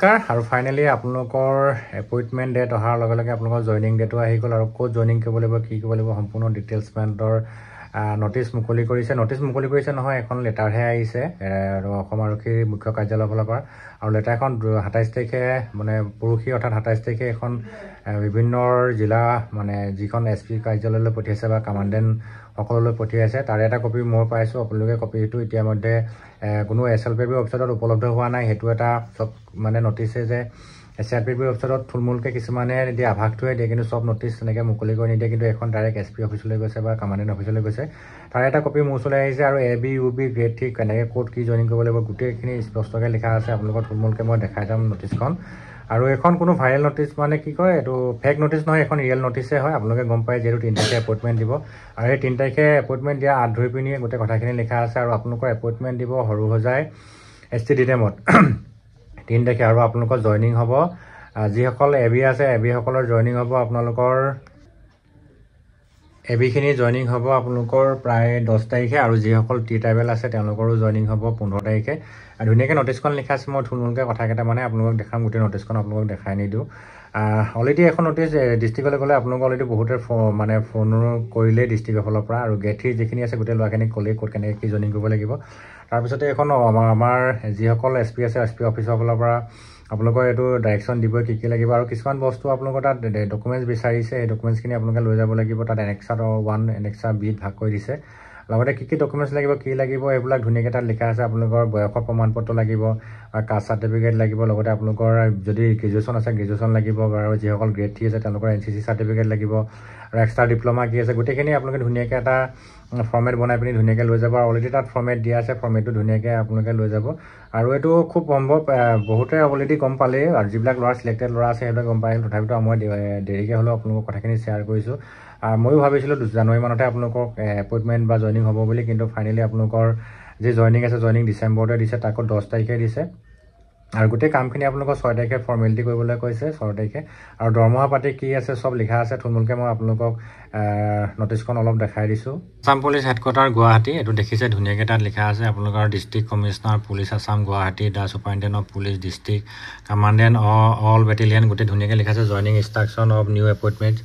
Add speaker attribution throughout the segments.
Speaker 1: আৰু ফাইনেলি আপোনালোকৰ appointment date অহাৰ লগে লগে আপোনালোকৰ জইনিং ডেটো আহি গ'ল আৰু ক'ত জইনিং কৰিব লাগিব কি কৰিব লাগিব সম্পূৰ্ণ ডিটেইলছমেণ্টৰ নটিচ মুকলি কৰিছে নহয় এখন লেটাৰহে আহিছে আৰু অসম আৰক্ষীৰ মুখ্য কাৰ্যালয়ৰ ফালৰ পৰা আৰু লেটাৰখন 27 তাৰিখে মানে পৰহি অৰ্থাৎ 27 তাৰিখে এখন বিভিন্ন জিলা মানে যিখন SP কাৰ্যালয়লৈ পঠিয়াইছে বা কমাণ্ডেণ্ট সকললৈ পঠিয়াইছে তাৰে এটা কপি মই পাইছোঁ আপোনালোকে কপিটো ইতিমধ্যে কোনো SLPB ৱেবছাইটত উপলব্ধ হোৱা নাই সেইটো এটা চব মানে নটিছে যে SLPB ৱেবছাইটত থুলমূলকৈ কিছুমানে দিয়ে আভাসটোৱে দিয়ে কিন্তু চব নটিচ তেনেকৈ মুকলি কৰি নিদিয়ে কিন্তু এখন ডাইৰেক্ট SP অফিচলৈ গৈছে বা কমাণ্ডেণ্ট অফিচলৈ গৈছে তাৰে এটা কপি মোৰ ওচৰলৈ আহিছে আৰু AB UB গ্ৰেড 3 কেনেকৈ ক'ত কি জইনিং কৰিব লাগিব গোটেইখিনি স্পষ্টকৈ লিখা আছে আপোনালোকৰ থুলমূলকৈ মই দেখাই যাম নটিচখন আৰু এখন কোনো ভাইৰেল নটিচ মানে কি কয় এইটো ফেক নটিচ নহয় এখন ৰিয়েল নটিচে হয় আপোনালোকে গম পায় যিহেতু 3 তাৰিখে এপইণ্টমেণ্ট দিব আৰু এই 3 তাৰিখে এপইণ্টমেণ্ট দিয়া আগ ধৰি পিনি গোটেই কথাখিনি লিখা আছে আৰু আপোনালোকৰ এপইণ্টমেণ্ট দিব সৰুসজাই ST ডিডেমত 3 তাৰিখে আৰু আপোনালোকৰ জইনিং হ'ব যিসকল AB আছে AB সকলৰ জইনিং হ'ব আপোনালোকৰ ABখিনি জইনিং হ'ব আপোনালোকৰ প্ৰায় 10 তাৰিখে আৰু যিসকল T ট্ৰাইবেল আছে তেওঁলোকৰো জইনিং হ'ব 15 তাৰিখে আৰু ধুনীয়াকৈ নটিচখন লিখা আছে মই থুলমূলকৈ কথা কেইটা মানে আপোনালোকক দেখাম গোটেই নটিচখন আপোনালোকক দেখাই নিদিওঁ অলৰেডি এখন নটিচ ডিষ্ট্ৰিক্টলৈ গ'লে আপোনালোকে অলৰেডি বহুতে মানে ফোন কৰিলেই ডিষ্ট্ৰিক্টৰ ফালৰ পৰা আৰু গেট 3 যিখিনি আছে গোটেই ল'ৰাখিনিক ক'লেই ক'ত কেনেকৈ কি জইনিং কৰিব লাগিব তাৰপিছতে এখন আমাৰ যিসকল SP আছে SP অফিচৰ ফালৰ পৰা আপোনালোকৰ এইটো ডাইৰেকশ্যন দিব কি লাগিব আৰু কিছুমান বস্তু আপোনালোকৰ তাত ডকুমেণ্টছ বিচাৰিছে সেই ডকুমেণ্টছখিনি আপোনালোকে লৈ যাব লাগিব তাত এনেক্সাৰ 1 এনেক্সাৰ B ভাগ কৰি দিছে লগতে কি ডকুমেণ্টছ লাগিব কি লাগিব এইবিলাক ধুনীয়াকৈ তাত লিখা আছে আপোনালোকৰ বয়সৰ প্ৰমাণপত্ৰ লাগিব কাষ্ট চাৰ্টিফিকেট লাগিব লগতে আপোনালোকৰ যদি গ্ৰেজুৱেশ্যন আছে গ্ৰেজুৱেশ্যন লাগিব আৰু যিসকল গ্ৰেড 3 আছে তেওঁলোকৰ NCC চাৰ্টিফিকেট লাগিব আৰু এক্সট্ৰা ডিপ্ল'মা কি আছে গোটেইখিনি আপোনালোকে ধুনীয়াকৈ এটা ফৰ্মেট বনাই পিনি ধুনীয়াকৈ লৈ যাব আৰু অলৰেডি তাত ফৰ্মেট দিয়া আছে ফৰ্মেটটো ধুনীয়াকৈ আপোনালোকে লৈ যাব আৰু এইটো খুব সম্ভৱ বহুতে অলৰেডি গম পালেই আৰু যিবিলাক ল'ৰা চিলেক্টেড ল'ৰা আছে সেইবিলাক গম পালে তথাপিতো মই দেৰিকৈ হ'লেও আপোনালোকৰ কথাখিনি শ্বেয়াৰ কৰিছোঁ ময়ো ভাবিছিলোঁ জানুৱাৰী মানতে আপোনালোকৰ এপইণ্টমেণ্ট বা জইনিং হ'ব বুলি কিন্তু ফাইনেলি আপোনালোকৰ যি জইনিং আছে জইনিং ডিচেম্বৰতে দিছে তাকো 10 তাৰিখে দিছে আৰু গোটেই কামখিনি আপোনালোকৰ 6 তাৰিখে ফৰ্মেলিটি কৰিবলৈ কৈছে 6 তাৰিখে আৰু দৰমহা পাতি কি আছে চব লিখা আছে থুলমূলকৈ মই আপোনালোকক নটিচখন অলপ দেখাই দিছোঁ আছাম পুলিচ হেডকোৱাৰ্টাৰ গুৱাহাটী এইটো দেখিছে ধুনীয়াকৈ তাত লিখা আছে আপোনালোকৰ district commissioner police Assam Guwahati the superintendent of police district commandant all battalion গোটেই ধুনীয়াকৈ লিখা আছে joining instruction of new appointment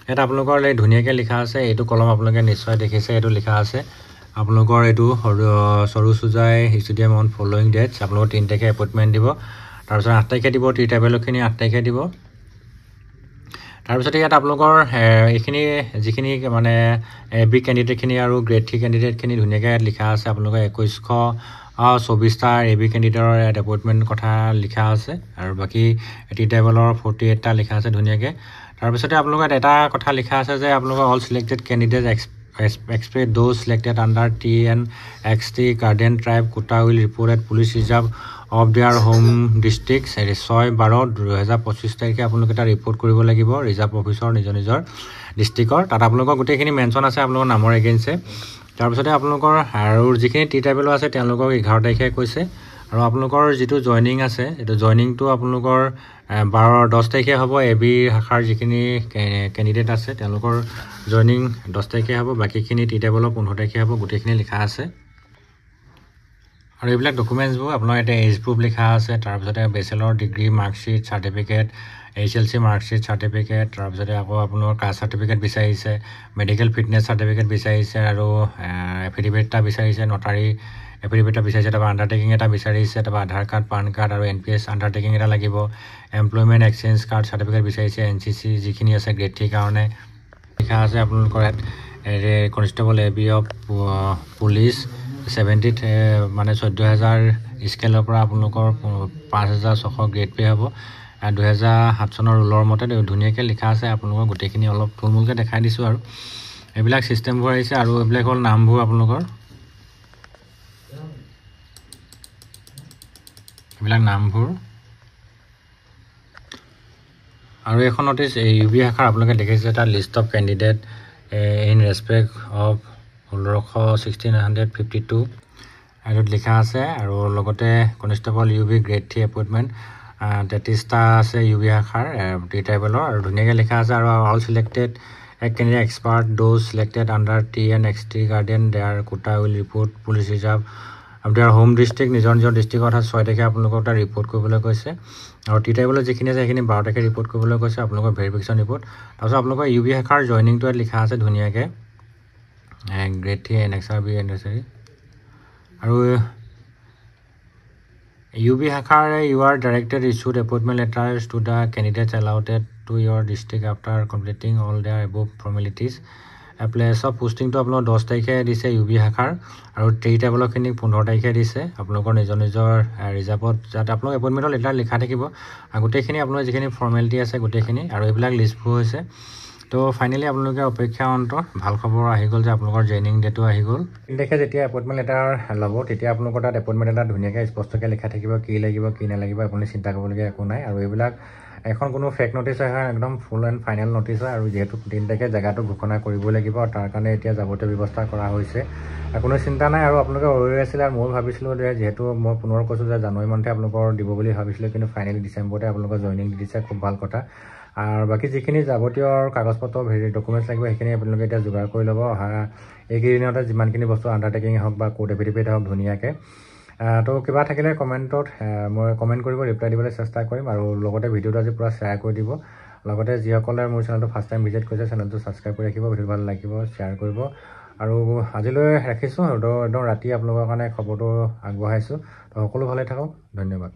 Speaker 1: ইয়াত আপোনালোকৰ ধুনীয়াকৈ লিখা আছে এইটো কলম আপোনালোকে নিশ্চয় দেখিছে এইটো লিখা আছে আপোনালোকৰ এইটো সৰুসজাই ষ্টেডিয়াম অন ফলোয়িং ডেটছ আপোনালোকৰ 3 তাৰিখে এপইণ্টমেণ্ট দিব তাৰপিছত 8 তাৰিখে দিব T ট্ৰাইবেলৰখিনি 8 তাৰিখে দিব তাৰপিছতে ইয়াত আপোনালোকৰ এইখিনি যিখিনি মানে AB কেণ্ডিডেটখিনি আৰু গ্ৰেড 3 কেণ্ডিডেটখিনি ধুনীয়াকৈ ইয়াত লিখা আছে আপোনালোকৰ 2124টা AB কেণ্ডিডেটৰ ইয়াত এপইণ্টমেণ্ট কথা লিখা আছে আৰু বাকী T ট্ৰাইবেলৰ 48টা লিখা আছে ধুনীয়াকৈ তাৰপিছতে আপোনালোকৰ এটা কথা লিখা আছে যে আপোনালোকৰ all selected candidate express those selected under TNXT Guardian Tribe quota will report at Police Reserve of their home districts 6/12/2025 তাৰিখে আপোনালোকে এটা ৰিপৰ্ট কৰিব লাগিব ৰিজাৰ্ভ অফিচৰ নিজৰ ডিষ্ট্ৰিক্টৰ তাত আপোনালোকৰ গোটেইখিনি মেনশ্যন আছে আপোনালোকৰ নামৰ এগেইনষ্টে তাৰপিছতে আপোনালোকৰ আৰু যিখিনি T ট্ৰাইবেলৰ আছে তেওঁলোকক 11 তাৰিখে কৈছে আৰু আপোনালোকৰ যিটো জইনিং আছে এইটো জইনিংটো আপোনালোকৰ 10 তাৰিখে হ'ব AB শাখাৰ যিখিনি কেণ্ডিডেট আছে তেওঁলোকৰ জইনিং 10 তাৰিখে হ'ব বাকীখিনি T ট্ৰাইবেলৰ 15 তাৰিখে হ'ব গোটেইখিনি লিখা আছে আৰু এইবিলাক ডকুমেণ্টছবোৰ আপোনাৰ এটা এজ প্ৰুফ লিখা আছে তাৰপিছতে bachelor degree marksheet certificate HLC marksheet certificate তাৰপিছতে আকৌ আপোনাৰ কাষ্ট চাৰ্টিফিকেট বিচাৰিছে মেডিকেল ফিটনেছ চাৰ্টিফিকেট বিচাৰিছে আৰু এফিডেভিট এটা বিচাৰিছে নটাৰী এফিডেভিট এটা বিচাৰিছে তাৰপৰা আণ্ডাৰটেকিং এটা বিচাৰিছে তাৰপৰা আধাৰ কাৰ্ড পান কাৰ্ড আৰু NPS আণ্ডাৰটেকিং এটা লাগিব এমপ্লয়মেণ্ট এক্সচেঞ্জ কাৰ্ড চাৰ্টিফিকেট বিচাৰিছে NCC যিখিনি আছে গ্ৰেড 3 কাৰণে লিখা আছে আপোনালোকৰ ইয়াত constable AB of police 70th মানে 14000 স্কেলৰ পৰা আপোনালোকৰ 5600 গ্ৰেড পে হ'ব 2007 চনৰ ৰুলৰ মতে ধুনীয়াকৈ লিখা আছে আপোনালোকৰ গোটেইখিনি অলপ থুলমূলকৈ দেখাই দিছোঁ আৰু এইবিলাক ছিষ্টেমবোৰ আহিছে আৰু এইবিলাক হ'ল নামবোৰ আপোনালোকৰ এইবিলাক নামবোৰ আৰু এখন নটিচ UB শাখাৰ আপোনালোকে দেখিছে এটা list of candidate in respect of 1652 এইটোত লিখা আছে আৰু লগতে কনষ্টেবল UB গ্ৰেড 3 এপইণ্টমেণ্ট 33টা আছে UB শাখাৰ T ট্ৰাইবেলৰ আৰু ধুনীয়াকৈ লিখা আছে আৰু all selected candidate except those selected under TNXT guardian their quota will report police reserve আপোনাৰ হোম ডিষ্ট্ৰিক্ট নিজৰ নিজৰ ডিষ্ট্ৰিক্টৰ কথা 6 তাৰিখে আপোনালোকক এটা ৰিপৰ্ট কৰিবলৈ কৈছে আৰু টি টাইপলৈ যিখিনি আছে সেইখিনি 12 তাৰিখে ৰিপৰ্ট কৰিবলৈ কৈছে আপোনালোকৰ ভেৰিফিকেশ্যন ৰিপৰ্ট তাৰপিছত আপোনালোকৰ ইউবি শাখাৰ জইনিংটো ইয়াত লিখা আছে ধুনীয়াকৈ গ্ৰেড 3 NXRB এনিভাৰ্চাৰী আৰু ইউবি শাখাৰ you are directed issued appointment letters to the candidates allotted to your district after completing all their above formalities place of পোষ্টিংটো আপোনালোকৰ 10 তাৰিখে দিছে ইউবি শাখাৰ আৰু টি টেবলৰখিনিক 15 তাৰিখে দিছে আপোনালোকৰ নিজৰ নিজৰ ৰিজাৰ্ভত যাতে আপোনালোকৰ এপইণ্টমেণ্টৰ লেটাৰ লিখা থাকিব গোটেইখিনি আপোনালোকৰ যিখিনি ফৰ্মেলিটি আছে গোটেইখিনি আৰু এইবিলাক লিষ্টবোৰ হৈছে তো ফাইনেলি আপোনালোকে অপেক্ষা অন্ত ভাল খবৰ আহি গ'ল যে আপোনালোকৰ জইনিং ডেটো আহি গ'ল 3 তাৰিখে যেতিয়া এপইণ্টমেণ্ট লেটাৰ ল'ব তেতিয়া আপোনালোকৰ তাত এপইণ্টমেণ্ট লেটাৰ ধুনীয়াকৈ স্পষ্টকৈ লিখা থাকিব কি লাগিব কি নালাগিব আপুনি চিন্তা কৰিবলগীয়া একো নাই আৰু এইবিলাক এখন কোনো ফেক নটিছ হয় একদম ফুল এণ্ড ফাইনেল নটিছ হয় আৰু যিহেতু 3 তাৰিখে জেগাটো ঘোষণা কৰিবই লাগিব আৰু তাৰ কাৰণে এতিয়া যাৱতীয় ব্যৱস্থা কৰা হৈছে কোনো চিন্তা নাই আৰু আপোনালোকে ৰৈ আছিলে আৰু মই ভাবিছিলোঁ যে যিহেতু মই পুনৰ কৈছোঁ যে জানুৱাৰী মাহতে আপোনালোকৰ দিব বুলি ভাবিছিলোঁ কিন্তু ফাইনেলি ডিচেম্বৰতে আপোনালোকৰ জইনিং দি দিছে খুব ভাল কথা আৰু বাকী যিখিনি যাৱতীয় কাগজপত্ৰ ডকুমেণ্টছ লাগিব সেইখিনি আপোনালোকে এতিয়া যোগাৰ কৰি ল'ব অহা এইকেইদিনতে যিমানখিনি বস্তু আণ্ডাৰটেকিং হওক বা কোৰ্ট এফিডেভিট হওক ধুনীয়াকৈ তো কিবা থাকিলে কমেণ্টত মই কমেণ্ট কৰিব ৰিপ্লাই দিবলৈ চেষ্টা কৰিম আৰু লগতে ভিডিঅ'টো আজি পূৰা শ্বেয়াৰ কৰি দিব লগতে যিসকলে মোৰ চেনেলটো ফাৰ্ষ্ট টাইম ভিজিট কৰিছে চেনেলটো ছাবস্ক্ৰাইব কৰি ৰাখিব ভিডিঅ' ভাল লাগিব শ্বেয়াৰ কৰিব আৰু আজিলৈ ৰাখিছোঁ একদম ৰাতি আপোনালোকৰ কাৰণে খবৰটো আগবঢ়াইছোঁ তো সকলো ভালে থাকক ধন্যবাদ